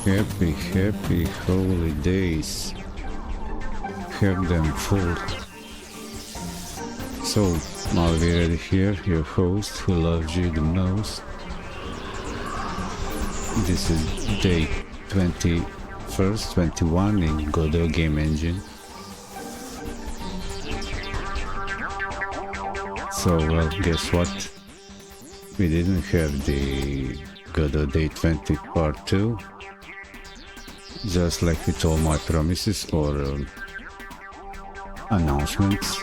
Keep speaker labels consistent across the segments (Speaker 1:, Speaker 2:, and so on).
Speaker 1: Happy holidays. Have them full. So, Malvi Eddy here, your host who loves you the most. This is day 21st, 21 in Godot Game Engine. So, well, guess what? We didn't have the Godot Day 20 Part 2. Just like with all my promises or announcements.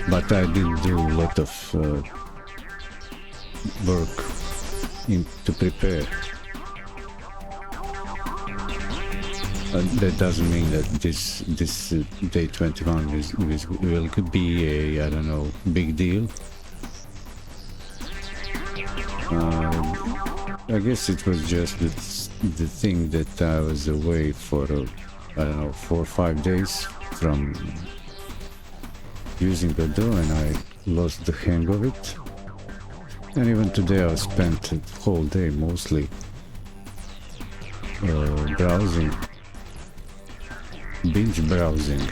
Speaker 1: But I did do a lot of work to prepare. That doesn't mean that this day 21 will be a, I don't know, big deal. I guess it was just the thing that I was away for, I don't know, 4 or 5 days from using Godot, and I lost the hang of it. And even today I spent the whole day mostly browsing, binge browsing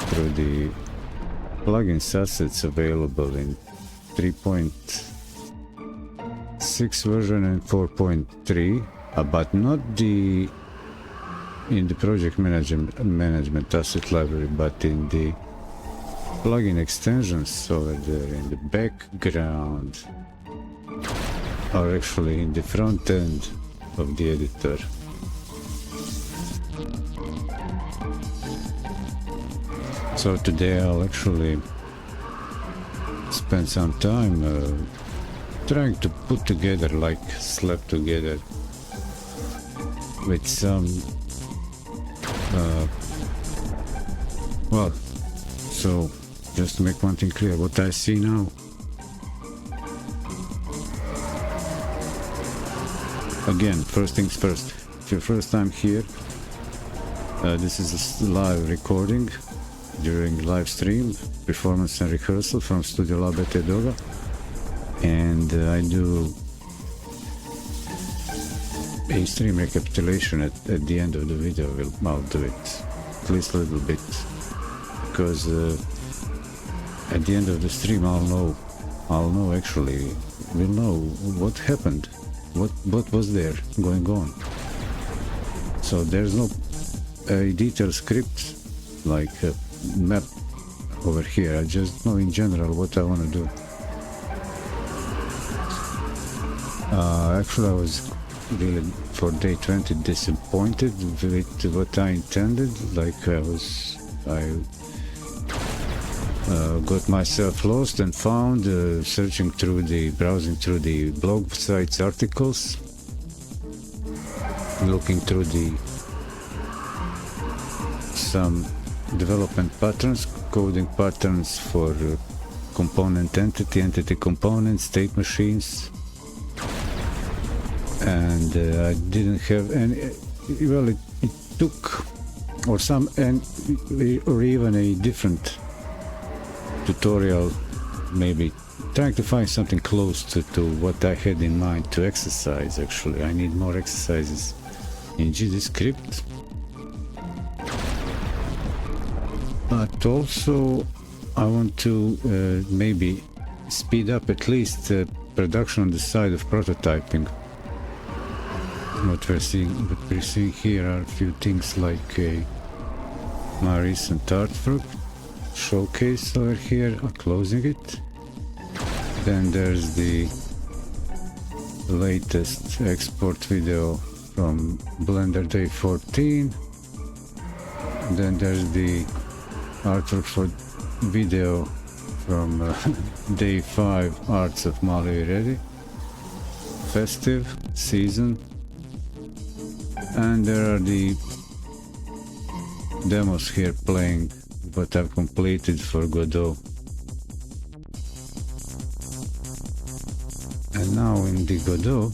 Speaker 1: through the plugins assets available in 3.6 version and 4.3, but not in the project management asset library, but in the plugin extensions over there in the background, or actually in the front end of the editor. So today I'll actually spend some time trying to put together, like slap together with some well, so just to make one thing clear, what I see now, again, first things first, if your first time here, this is a live recording during live stream, performance and rehearsal from Studio Lab at Eddy, and I do a stream recapitulation at the end of the video. I'll do it at least a little bit, because at the end of the stream we'll know what happened, what was there going on. So there's no detailed script like a map over here. I just know in general what I want to do. Actually I was really for day 20 disappointed with what I intended. Like I got myself lost and found browsing through the blog sites articles, looking through some development patterns, coding patterns for component entity components, state machines, and I didn't have any. Well, it took or even a different tutorial, maybe trying to find something close to what I had in mind to exercise. Actually, I need more exercises in GDScript. But also I want to maybe speed up at least production on the side of prototyping. What we're seeing here are a few things like my recent artwork showcase over here. I'm closing it. Then there's the latest export video from Blender Day 14. Then there's the artwork for video from Day 5 Arts of Malvi Eddy, Festive Season, and there are the demos here playing what I've completed for Godot. And now in the Godot,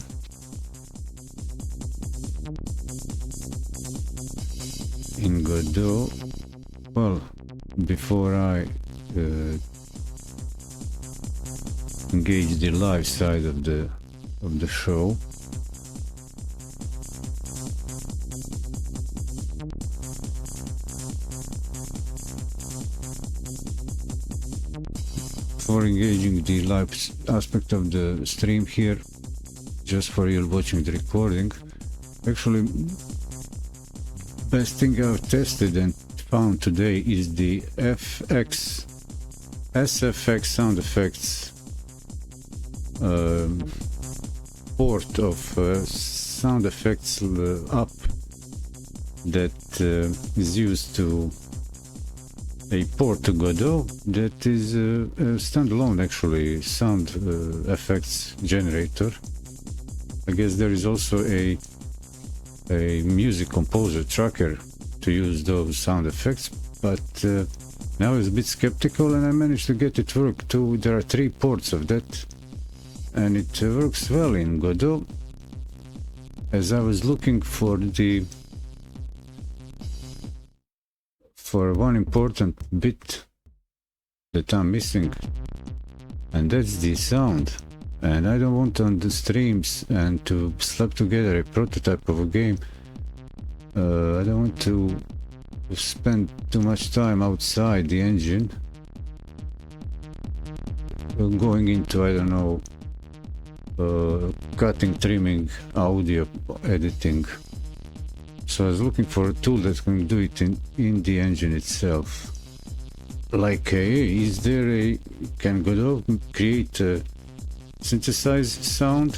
Speaker 1: well, before I engage the live side of the show. For engaging the live aspect of the stream here, just for you watching the recording, actually best thing I've tested and found today is the SFX sound effects port of sound effects app that is used to a port to Godot that is a standalone actually sound effects generator. I guess there is also a music composer tracker to use those sound effects, but now I was a bit skeptical and I managed to get it to work too. There are 3 ports of that and it works well in Godot. As I was looking for one important bit that I'm missing, and that's the sound, and I don't want on the streams and to slap together a prototype of a game. I don't want to spend too much time outside the engine going into, I don't know, cutting, trimming, audio editing. So I was looking for a tool that can do it in the engine itself. Like, can Godot create a synthesized sound?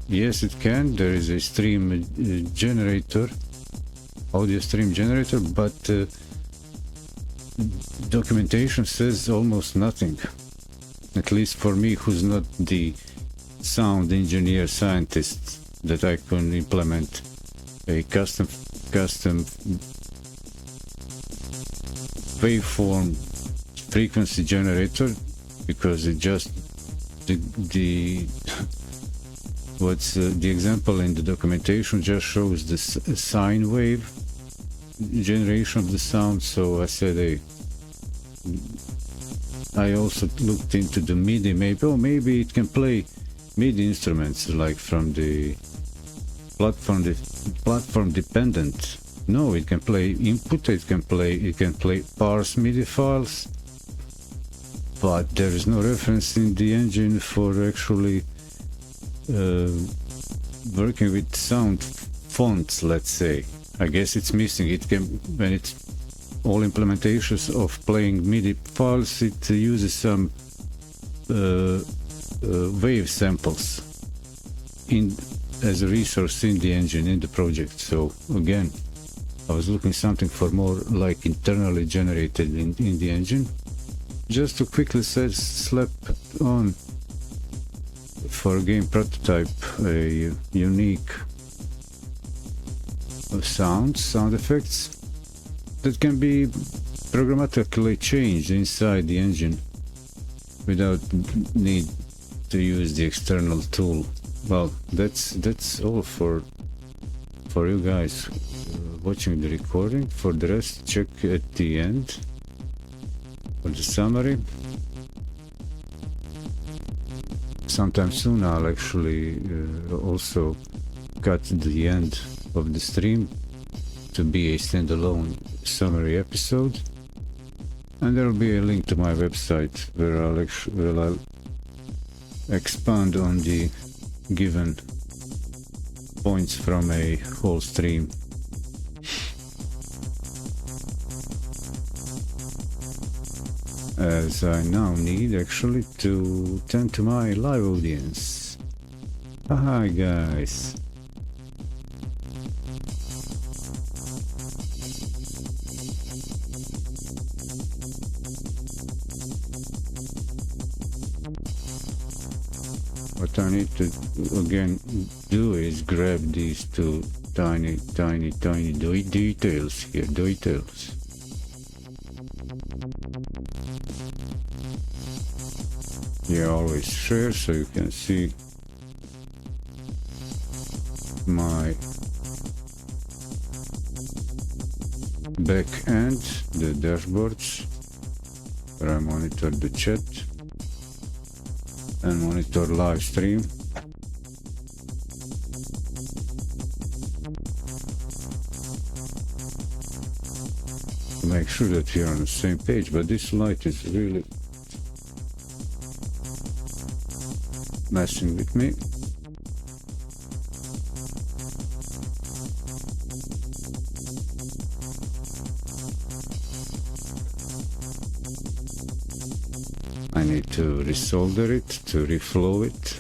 Speaker 1: Yes, it can. There is a stream generator, audio stream generator, but documentation says almost nothing. At least for me, who's not the sound engineer scientist, that I can implement a custom waveform frequency generator, because it just the example in the documentation just shows the sine wave generation of the sound. So I said, hey, I also looked into the MIDI. Maybe it can play MIDI instruments like from the platform dependent. No, it can play input, it can play parse MIDI files, but there is no reference in the engine for actually working with sound fonts, let's say. I guess it's missing. It can, when it's all implementations of playing MIDI files, it uses some wave samples as a resource in the engine, in the project. So again, I was looking something for more like internally generated in the engine, just to quickly slap on for a game prototype a unique sound effects that can be programmatically changed inside the engine without need to use the external tool. Well, that's all for you guys watching the recording. For the rest, check at the end for the summary. Sometime soon I'll actually also cut the end of the stream to be a standalone summary episode, and there will be a link to my website where I'll expand on the given points from a whole stream. As I now need actually to tend to my live audience. Hi guys. What I need to again do is grab these two tiny details here, details. Yeah, always share so you can see my back end, the dashboards where I monitor the chat. and monitor live stream. Make sure that we are on the same page, but this light is really messing with me. I need to resolder it, to reflow it.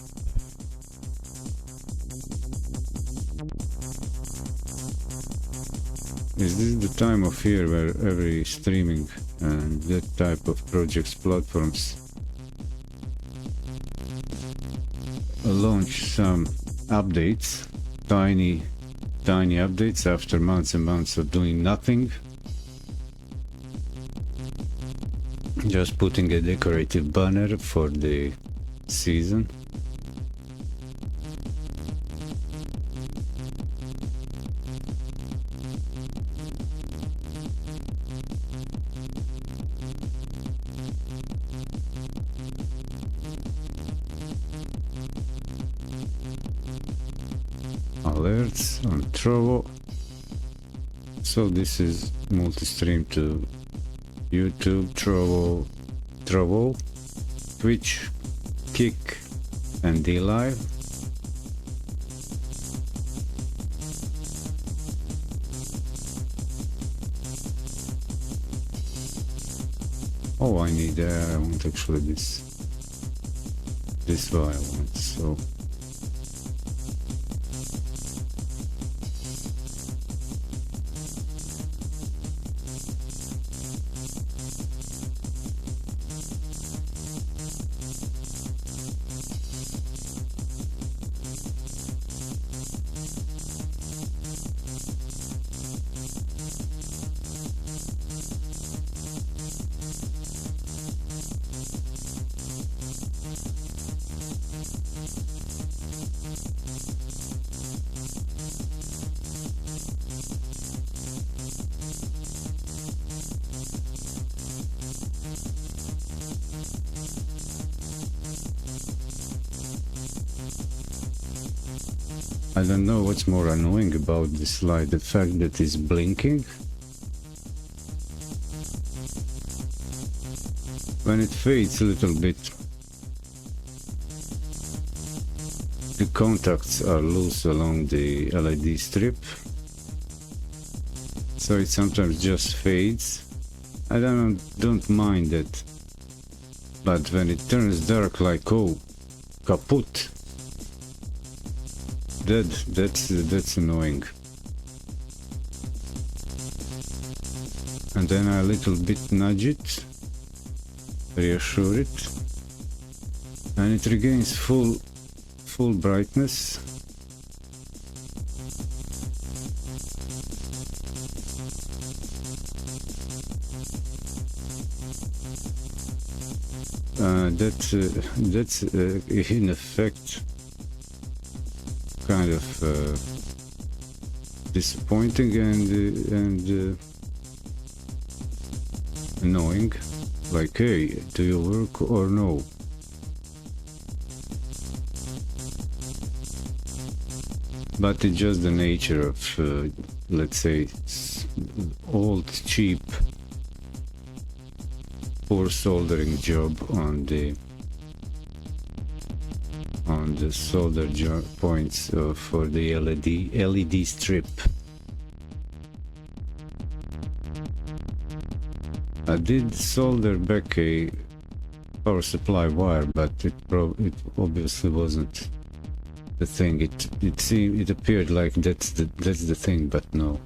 Speaker 1: Is this the time of year where every streaming and that type of projects platforms launch some updates, tiny updates after months and months of doing nothing? Just putting a decorative banner for the season. Alerts on Trovo. So this is multi-stream to YouTube, Trovo, Twitch, Kick, and DLive. Oh, I need I want actually this file I want, so I don't know what's more annoying about this light, the fact that it's blinking. When it fades a little bit, the contacts are loose along the LED strip, so it sometimes just fades. I don't mind that, but when it turns dark like, oh, kaput, that's annoying. And then I a little bit nudge it, reassure it, and it regains full brightness. That's in effect kind of disappointing and annoying. Like, hey, do you work or no? But it's just the nature of, let's say, old, cheap, poor soldering job on the solder points for the LED strip. I did solder back a power supply wire, but it obviously wasn't the thing. It appeared like that's the thing, but no.